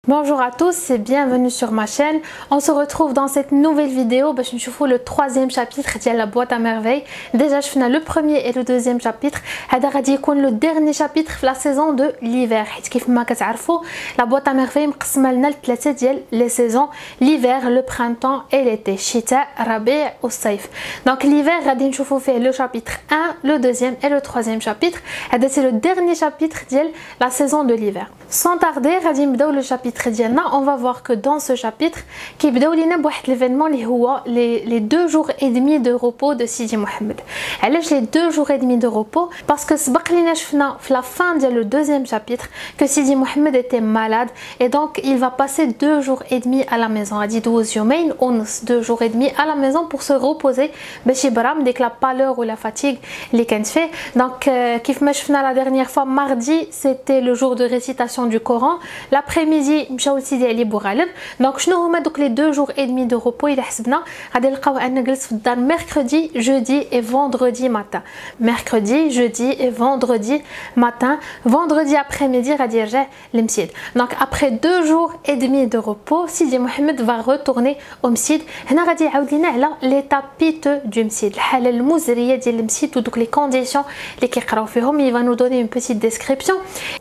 Bonjour à tous et bienvenue sur ma chaîne. On se retrouve dans cette nouvelle vidéo باش نشوفوا le troisième chapitre ديال la boîte à merveilles. Déjà شفنا le premier et le deuxième chapitre. هذا غادي يكون le dernier chapitre في la saison de l'hiver. حيت كيف ما كتعرفوا la boîte à merveilles مقسمه لنا لثلاثه ديال les saisons: l'hiver, le printemps et l'été. الشتاء، الربيع والصيف. Donc l'hiver غادي نشوفوا فيه le chapitre 1, le deuxième et le troisième chapitre. هذا c'est le dernier chapitre ديال la saison de l'hiver. Sans tarder غادي نبداو le chapitre ديالنا. On va voir que dans ce chapitre كيبداو لينا بواحد l'événement اللي هو les 2 jours et demi de repos de Sidi Mohamed. علاش les 2 jours et demi de repos? Parce que سبق لينا شفنا في la fin ديال le deuxième chapitre que Sidi Mohamed était malade et donc il va passer 2 jours et demi à la maison. غادي يدوز يومين ونص 2 jours et demi à la maison pour se reposer باش يبرم ديك la pâleur ou la fatigue اللي كانت فيه. Donc كيف ما شفنا la dernière fois mardi c'était le jour de récitation du Coran. L'après-midi مشاو لسيدي علي بوغالب. دونك شنو هما دوك لي 2 jours et demi de repos الا حسبنا غادي نلقاو ان جلس في الدار mercredi, jeudi et vendredi matin. Mercredi, jeudi et vendredi matin. Vendredi après-midi غادي يرجع لمسيد. دونك après 2 jours et demi de repos سيدي محمد va retourner au مسيد. هنا غادي يعاود لينا على l'état piteux du مسيد، الحاله المزريه ديال المسيد ودوك لي كونديسيون اللي كيقراو فيهم. Il va nous donner une petite description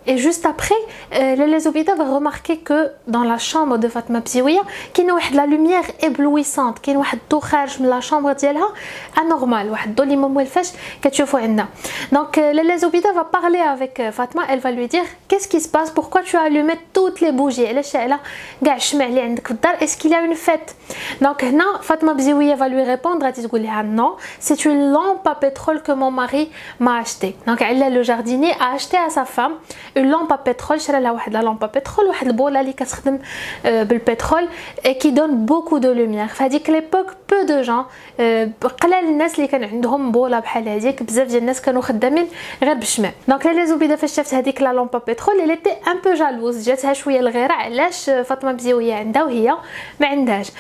et juste après les Zobida va remarquer que dans la chambre de Fatma Bziouia كاينه واحد la lumière éblouissante، كاين واحد الضو خارج من لا شامبر ديالها anormal، واحد الضو اللي ما موالفاش كتشوفوا عندنا. Donc les Zobida va parler avec Fatma. Elle va lui dire qu'est-ce qui se passe, pourquoi tu as allumé toutes les bougies، علاش شاعله كاع الشمع اللي عندك في الدار، est-ce qu'il y a une fête؟ Donc هنا Fatma Bziouia va lui répondre، غادي تقول لها non, c'est une lampe à pétrole que mon mari m'a acheté. Donc elle, le jardinier a acheté à sa femme une lampe à pétrole. شرا لها واحد la lampe à pétrole، واحد البوله اللي كتخدم بالبترول et qui donne beaucoup de lumière. في هذيك l'époque peu de gens، قلال الناس اللي كان عندهم بوله بحال هذيك، بزاف ديال الناس كانوا خدامين غير بالشمع. دونك لي زوبيده فاش شافت هذيك لا لامبا بترول elle était un peu jalouse، جاتها شويه الغيره علاش فاطمه بزيويه عندها وهي ما عندهاش.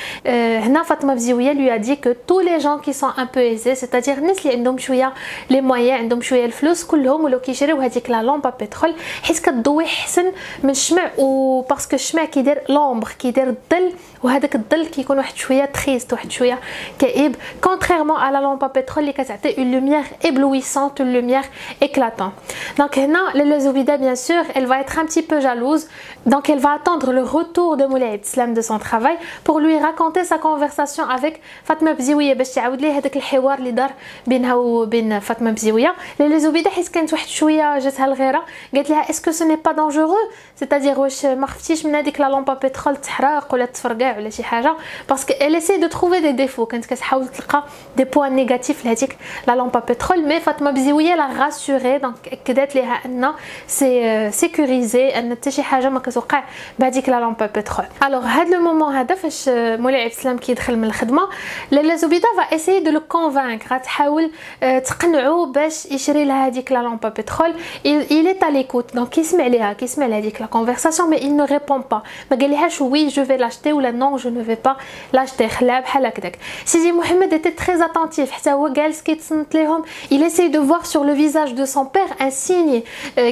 هنا فاطمه بزيويه lui a dit que tous les gens qui sont un peu aisés، c'est-à-dire الناس اللي عندهم شويه لي مويان، عندهم شويه الفلوس، كلهم ولاو كيشريو هذيك لا لامبا بترول حيت كتضوي احسن من الشمع، و باسكو الشمع كيدير لومبر، كيدير الظل، وهذاك الظل كيكون واحد شويه تريست، واحد شويه كئيب، contrairement à la lampe à pétrole اللي كتعطي une lumière éblouissante، une lumière éclatante. Donc هنا Lele Zoubida bien sûr elle va être un petit peu jalouse. Donc elle va attendre le retour de Moulay Abdeslam de son travail pour lui raconter sa conversation avec Fatma Bziouia باش تعاود ليه هذاك الحوار اللي دار بينها وبين فاطمه بزيويه. Lele Zoubida حيت كانت واحد شويه جاتها الغيره، قالت لها est-ce que ce n'est pas dangereux، c'est-à-dire واش ما خفتيش من هذيك لا لامبا بترول تحرق ولا تفرقع ولا شي حاجه، باسكو elle essaie de trouver des défauts، كانت كتحاول تلقى des points négatifs لهذيك لا لامبا بترول. مي فاطمه بزيويه لا راسوري، دونك اكدت لها ان سي سيكوريزي، ان حتى شي حاجه ما كتوقع بهذيك لا لامبا بترول. الوغ هاد لو مومون هذا فاش مولاي عبد السلام كيدخل من الخدمه، لالا زبيده فا اسيي دو لو كونفانك، غتحاول تقنعو باش يشري لها هذيك لا لامبا بترول. il est à l'écoute، دونك كيسمع ليها، كيسمع لهذيك لا كونفرساسيون، مي il ne répond pas، ما قاليهاش وي جو في لاشتي ولا نون جو نو في با لاشتي، خلاها بحال هكذاك. سيدي محمد était très attentif، حتى هو جالس كيتصنت ليهم. il essaye de voir sur le visage de son père un signe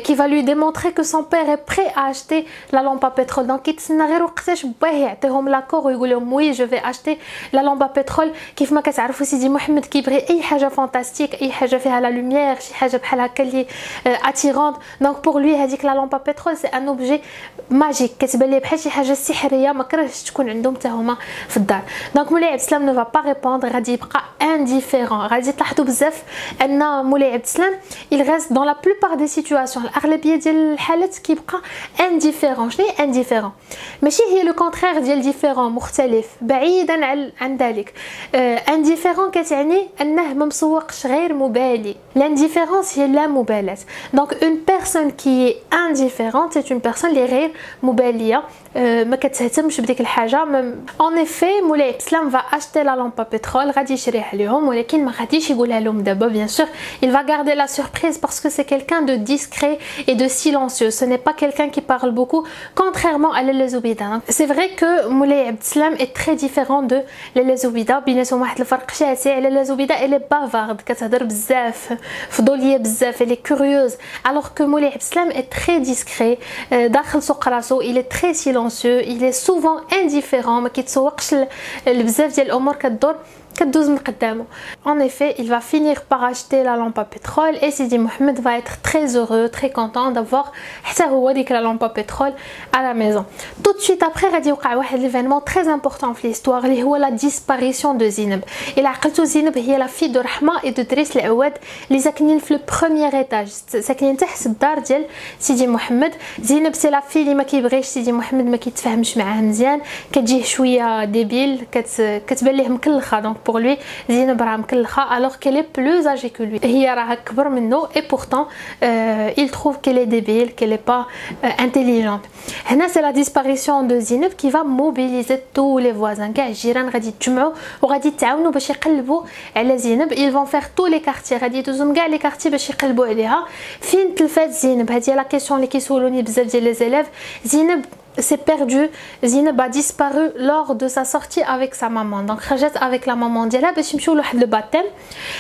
qui va lui démontrer que son père est prêt à acheter la lampe à pétrole. donc كيتسنى غير وقتاش باه يعطيهم لاكور ويقول لهم وي جو في اشتي لا لامبا بترول. كيف ما كتعرفوا سيدي محمد كيبغي اي حاجه فانتاستيك، اي حاجه فيها لا لوميير، شي حاجه بحال هكا اللي اتيرونت. دونك بور لوي هذيك لا لامبا بترول سي ان اوبجي ماجيك، كتبان ليه بحال شي حاجه سحريه ما كرهش تكون عندهم حتى هما في الدار. دونك مولاي عبد السلام نو فا با ريبوندر، غادي يبقى انديفيرون. غادي تلاحظوا بزاف ان مولاي عبد السلام il reste dans la plupart des situations، الاغلبيه ديال الحالات كيبقى انديفيرون. شنو هي انديفيرون؟ ماشي هي لو كونترير ديال ديفيرون، مختلف، بعيدا عن ذلك. انديفيرون كتعني انه ما مسوقش، غير مبالي. لانديفيرونس هي لا مبالاه. دونك اون بيرسون كي انديفيرونت سي اون بيرسون اللي غير مباليه، ما كتهتمش بديك الحاجه. اون ايفي مولاي عبد السلام فا اشتي لا لامبا بترول، غادي يشريها لهم، ولكن ما غاديش يقولها لهم دابا بيان سور. il va garder la surprise parce que c'est quelqu'un de discret et de silencieux, ce n'est pas quelqu'un qui parle beaucoup, contrairement à Lele Zoubida. C'est vrai que Moulay Abdeslam est très différent de Lele Zoubida، بيناتهم واحد الفرق شاسع. Lele Zoubida elle est bavarde، كتهضر بزاف، فضوليه بزاف، elle est curieuse، alors que Moulay Abdeslam est très discret، داخل سوق راسو، il est très silencieux, il est souvent indifférent, ما كيتسوقش لبزاف ديال الامور كدور كدوز من قدامه. En effet, il va finir par acheter la lampe à pétrole et Sidi Mohamed va être très heureux, très content d'avoir حتى هو ديك la lampe à pétrole à la maison. Tout de suite après غادي يوقع واحد l'événement très important في l'histoire اللي هو la disparition de Zineb. إلا عقلتو زينب هي la fille de Rahma et de Driss العواد اللي ساكنين في البروميير ايطاج، ساكنين تحت الدار ديال سيدي محمد. زينب سي لا في اللي ما كيبغيش سيدي محمد، ما كيتفاهمش معاه مزيان، كتجيه شويه ديبيل، كتبان ليه مكلخه. دونك pour lui زينب راه مكلخه alors qu'elle est plus âgée que lui. هي راه كبر منه et pourtant il trouve qu'elle est débile, qu'elle est pas intelligente. هنا c'est la disparition de Zineb qui va mobiliser tous les voisins. كاع الجيران غادي يتجمعوا وغادي يتعاونوا باش يقلبوا على زينب. ils vont faire tous les quartiers، غادي يدوزوا كاع لي كارتي باش يقلبوا عليها. فين تلفات زينب؟ هذه لا كيسيون اللي كيسولوني بزاف ديال لي زيليف. زينب s'est perdue. Zineb a disparu lors de sa sortie avec sa maman. Donc خرجت avec la maman ديالها باش يمشيو لواحد لو باتيم.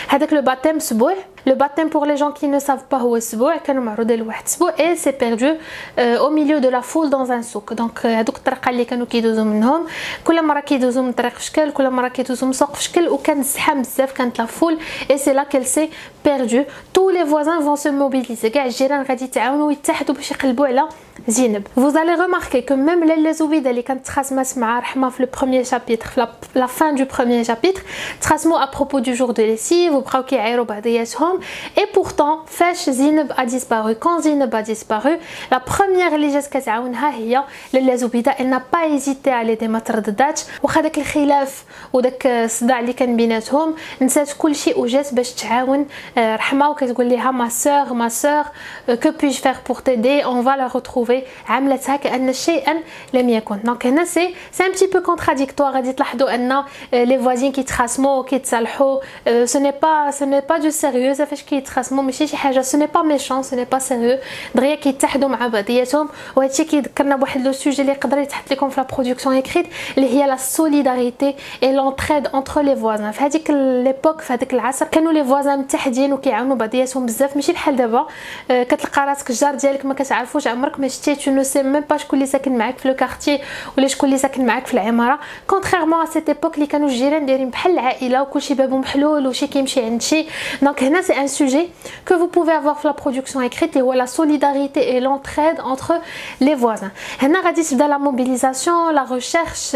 هذاك لو باتيم اسبوع. Le baptême pour les gens qui ne savent pas هو اسبوع، كانوا معروضين لواحد اسبوع et s'est perdu au milieu de la foule dans un souk. Donc هذوك الطرقه اللي كانوا كيدوزوا منهم، كل مره كيدوزوا من طريق في شكل، كل مره كيدوزوا من سوق في شكل، وكان زحام بزاف، كانت لا فول et c'est là qu'elle s'est perdue. Tous les voisins vont se mobiliser. كاع الجيران غادي يتعاونوا ويتحدوا باش يقلبوا على زينب. Vous allez remarquer que même Lella Zoubida اللي كانت تخاصمات مع رحمه في le premier chapitre، في la fin du premier chapitre، تخاصموا à propos du jour de lessive وبقاو كيعايروا بعضياتهم. Et pourtant, فاش زينب a disparu, quand Zineb a disparu, la première اللي جات كتعاونها هي لاله زبيده. Elle n'a pas hésité à l'aider، ما تردداتش، واخا داك الخلاف وداك الصداع اللي كان بيناتهم نسات كلشي وجات باش تعاون رحمه وكتقول لها ما سور que puis-je faire pour t'aider, on va la retrouver. عملتها كأن شيئا لم يكن. دونك هنا سي un petit peu contradictoire. غادي تلاحظوا ان les voisins كيتخاصموا وكيتصالحوا، ce n'est pas du sérieux. فاش كيتخاصموا ماشي شي حاجه، ce n'est pas méchant, ce n'est pas sérieux، دغيا كيتحدوا مع بعضياتهم. وهادشي كيذكرنا بواحد لو سوجي اللي يقدر يتحط لكم في لا برودكسيون اكريت اللي هي لا سوليداريتي اي لونتريد انتر لي فوازان. في هذيك ليبوك، في هذاك العصر، كانوا لي فوازان متحدين وكيعاونوا بعضياتهم بزاف، ماشي بحال دابا كتلقى راسك الجار ديالك ما كتعرفوش، عمرك ما شتيه، tu ne sais même pas شكون اللي ساكن معاك في لو كارتيي ولا شكون اللي ساكن معاك في العماره. كونتريرمون ا سيت ايبوك اللي كانوا الجيران دايرين بحال العائله وكلشي بابهم محلول وشي كيمشي عند شي. دونك هنا سي ان sujet que vous pouvez avoir في la production écrite et la solidarité et l'entraide entre les voisins. هنا غادي تبدا la mobilisation, la recherche,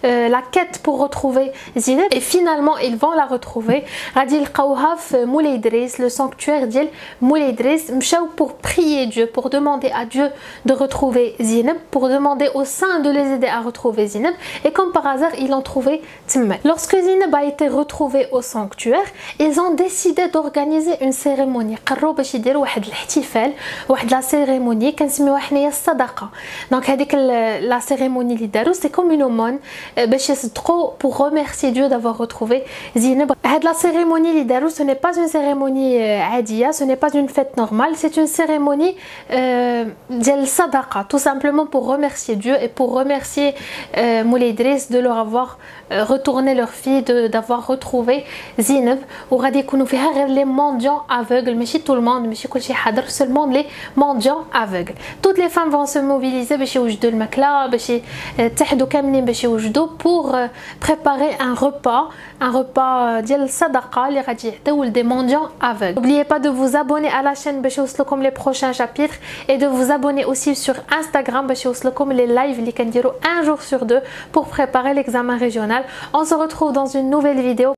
la quête pour retrouver Zineb et finalement ils vont la retrouver. غادي يلقاوها في مولاي دريس، le sanctuaire ديال مولاي دريس. مشاو pour prier Dieu, pour demander à Dieu de retrouver Zineb, pour demander au saint de les aider à retrouver Zineb, et comme par hasard ils l'ont trouvé تما. Lorsque Zineb a été retrouvée au sanctuaire, ils ont décidé d'organiser une cérémonie. قرروا باش يديروا واحد الاحتفال، واحد لا سيريموني كنسميوها حنايا الصدقه. دونك هذيك لا سيريموني اللي داروا سي كوم اون اومون باش يصدقوا pour remercier Dieu d'avoir retrouvé Zineb. هاد لا سيريموني اللي داروا ce n'est pas une cérémonie عاديه، ce n'est pas une fête normale, c'est une cérémonie ديال الصدقه tout simplement pour remercier Dieu et pour remercier مولاي دريس de leur avoir retourné leur fille, d'avoir retrouvé Zineb. وغادي يكونوا فيها غير لي مونديون aveugle، ماشي tout le monde، ماشي كلشي حاضر، seulement les mendiants aveugles. Toutes les femmes vont se mobiliser باش يوجدوا الماكله، باش يتحدوا كاملين باش يوجدوا pour préparer un repas ديال الصدقه اللي غادي يعطيو لدي mendiants aveugles. N'oubliez pas de vous abonner à la chaîne باش يوصلكم les prochains chapitres et de vous abonner aussi sur Instagram باش يوصلكم les lives اللي كنديروا un jour sur deux pour préparer l'examen régional. On se retrouve dans une nouvelle vidéo.